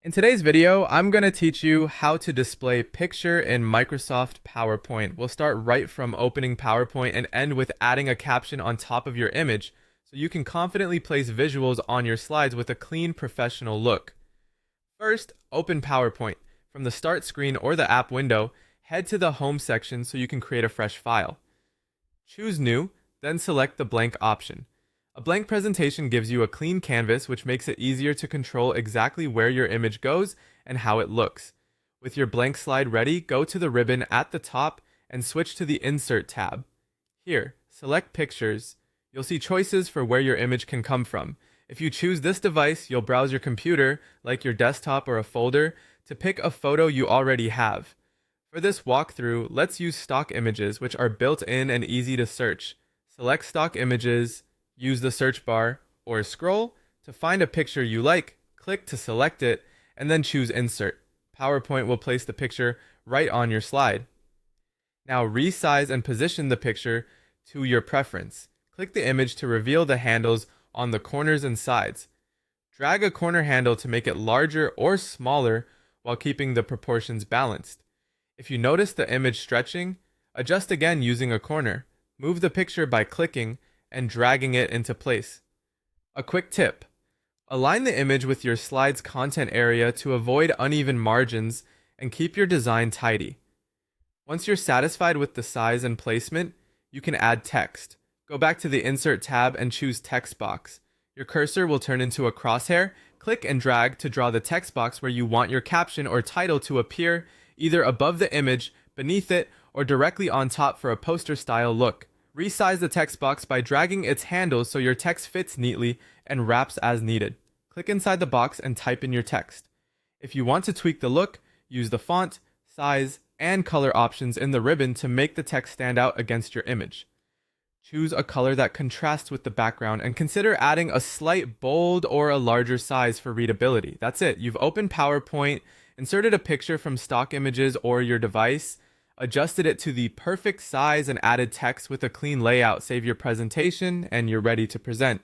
In today's video, I'm going to teach you how to display picture in Microsoft PowerPoint. We'll start right from opening PowerPoint and end with adding a caption on top of your image so you can confidently place visuals on your slides with a clean, professional look. First, open PowerPoint. From the Start screen or the app window, head to the Home section so you can create a fresh file. Choose New, then select the blank option. A blank presentation gives you a clean canvas, which makes it easier to control exactly where your image goes and how it looks. With your blank slide ready, go to the ribbon at the top and switch to the Insert tab. Here, select Pictures. You'll see choices for where your image can come from. If you choose this device, you'll browse your computer, like your desktop or a folder, to pick a photo you already have. For this walkthrough, let's use stock images, which are built in and easy to search. Select Stock Images, use the search bar, or scroll to find a picture you like, click to select it, and then choose Insert. PowerPoint will place the picture right on your slide. Now resize and position the picture to your preference. Click the image to reveal the handles on the corners and sides. Drag a corner handle to make it larger or smaller while keeping the proportions balanced. If you notice the image stretching, adjust again using a corner. Move the picture by clicking and dragging it into place. A quick tip: align the image with your slide's content area to avoid uneven margins and keep your design tidy. Once you're satisfied with the size and placement, you can add text. Go back to the Insert tab and choose Text Box. Your cursor will turn into a crosshair. Click and drag to draw the text box where you want your caption or title to appear, either above the image, beneath it, or directly on top for a poster-style look. Resize the text box by dragging its handles so your text fits neatly and wraps as needed. Click inside the box and type in your text. If you want to tweak the look, use the font, size, and color options in the ribbon to make the text stand out against your image. Choose a color that contrasts with the background and consider adding a slight bold or a larger size for readability. That's it. You've opened PowerPoint, inserted a picture from stock images or your device, adjusted it to the perfect size and added text with a clean layout. Save your presentation and you're ready to present.